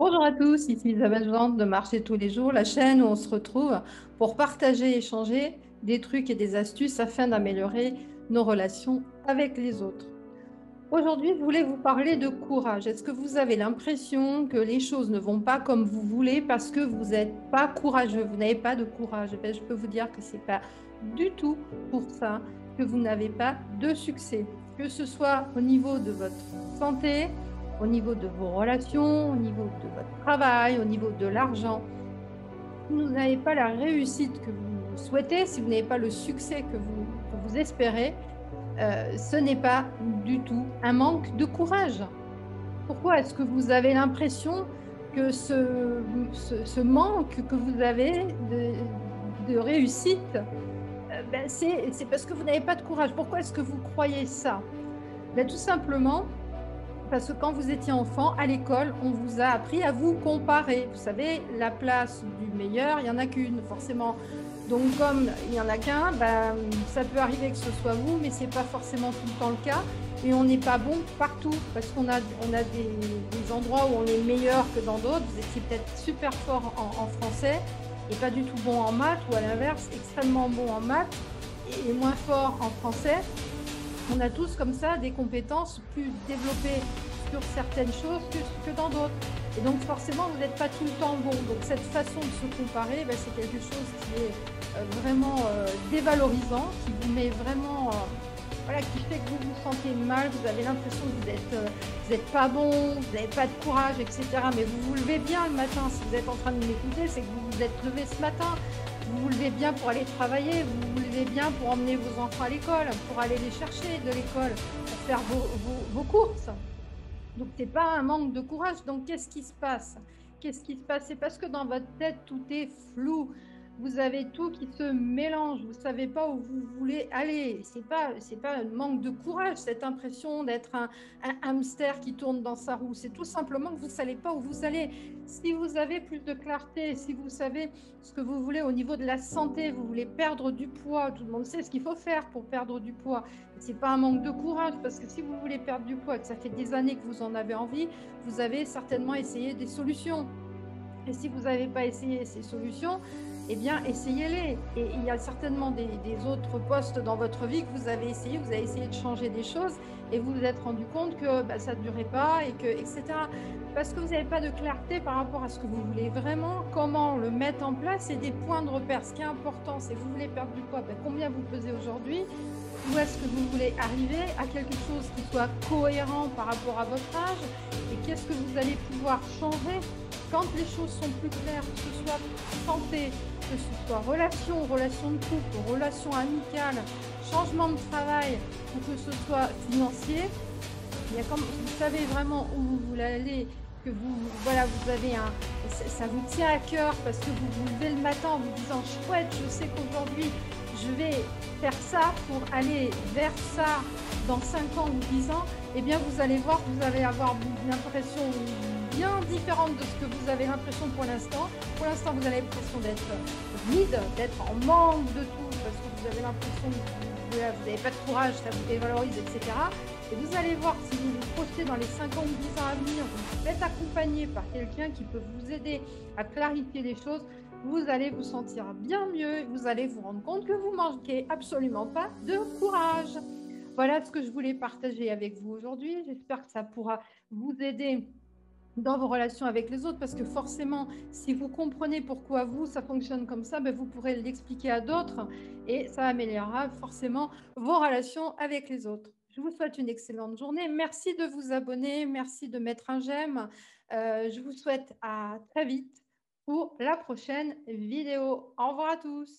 Bonjour à tous, ici Isabelle Vente de Marcher tous les jours, la chaîne où on se retrouve pour partager et échanger des trucs et des astuces afin d'améliorer nos relations avec les autres. Aujourd'hui, je voulais vous parler de courage. Est-ce que vous avez l'impression que les choses ne vont pas comme vous voulez parce que vous n'êtes pas courageux, vous n'avez pas de courage? Eh bien, je peux vous dire que ce n'est pas du tout pour ça que vous n'avez pas de succès, que ce soit au niveau de votre santé, au niveau de vos relations, au niveau de votre travail, au niveau de l'argent. Si vous n'avez pas la réussite que vous souhaitez, si vous n'avez pas le succès que vous espérez, ce n'est pas du tout un manque de courage. Pourquoi est-ce que vous avez l'impression que ce manque que vous avez de réussite, c'est parce que vous n'avez pas de courage? Pourquoi est-ce que vous croyez ça? Ben, tout simplement parce que quand vous étiez enfant, à l'école, on vous a appris à vous comparer. Vous savez, la place du meilleur, il n'y en a qu'une, forcément. Donc, comme il n'y en a qu'un, ben, ça peut arriver que ce soit vous, mais ce n'est pas forcément tout le temps le cas. Et on n'est pas bon partout, parce qu'on a des endroits où on est meilleur que dans d'autres. Vous étiez peut-être super fort en français et pas du tout bon en maths, ou à l'inverse, extrêmement bon en maths et moins fort en français. On a tous comme ça des compétences plus développées sur certaines choses que dans d'autres. Et donc forcément, vous n'êtes pas tout le temps bon. Donc cette façon de se comparer, ben, c'est quelque chose qui est vraiment dévalorisant, qui vous met vraiment, voilà, qui fait que vous vous sentez mal, vous avez l'impression que vous êtes pas bon, vous n'avez pas de courage, etc. Mais vous vous levez bien le matin. Si vous êtes en train de m'écouter, c'est que vous vous êtes levé ce matin. Vous vous levez bien pour aller travailler, vous vous levez bien pour emmener vos enfants à l'école, pour aller les chercher de l'école, pour faire vos courses. Donc, ce n'est pas un manque de courage. Donc, qu'est-ce qui se passe? Qu'est-ce qui se passe? C'est parce que dans votre tête, tout est flou. Vous avez tout qui se mélange. Vous ne savez pas où vous voulez aller. Ce n'est pas un manque de courage, cette impression d'être un hamster qui tourne dans sa roue. C'est tout simplement que vous ne savez pas où vous allez. Si vous avez plus de clarté, si vous savez ce que vous voulez au niveau de la santé, vous voulez perdre du poids, tout le monde sait ce qu'il faut faire pour perdre du poids. Ce n'est pas un manque de courage, parce que si vous voulez perdre du poids et que ça fait des années que vous en avez envie, vous avez certainement essayé des solutions. Et si vous n'avez pas essayé ces solutions, eh bien, essayez-les. Et il y a certainement des autres postes dans votre vie que vous avez essayé de changer des choses et vous vous êtes rendu compte que ça ne durait pas, etc. Parce que vous n'avez pas de clarté par rapport à ce que vous voulez vraiment, comment le mettre en place et des points de repère. Ce qui est important, c'est que vous voulez perdre du poids, combien vous pesez aujourd'hui, où est-ce que vous voulez arriver à quelque chose qui soit cohérent par rapport à votre âge et qu'est-ce que vous allez pouvoir changer quand les choses sont plus claires, que ce soit santé, que ce soit relation de couple, relation amicale, changement de travail ou que ce soit financier, il y a comme, vous savez vraiment où vous voulez aller, que voilà, vous avez ça vous tient à cœur parce que vous vous levez le matin en vous disant chouette, je sais qu'aujourd'hui je vais faire ça pour aller vers ça dans 5 ans ou 10 ans, eh bien vous allez voir que vous allez avoir une impression bien différente de ce que vous avez l'impression pour l'instant. Pour l'instant, vous avez l'impression d'être vide, d'être en manque de tout, parce que vous avez l'impression que vous n'avez pas de courage, ça vous dévalorise, etc. Et vous allez voir, si vous vous projetez dans les 5 ans ou 10 ans à venir, vous êtes accompagné par quelqu'un qui peut vous aider à clarifier les choses, vous allez vous sentir bien mieux, vous allez vous rendre compte que vous manquez absolument pas de courage. Voilà ce que je voulais partager avec vous aujourd'hui. J'espère que ça pourra vous aider dans vos relations avec les autres, parce que forcément, si vous comprenez pourquoi vous, ça fonctionne comme ça, vous pourrez l'expliquer à d'autres et ça améliorera forcément vos relations avec les autres. Je vous souhaite une excellente journée. Merci de vous abonner, merci de mettre un j'aime. Je vous souhaite à très vite pour la prochaine vidéo. Au revoir à tous.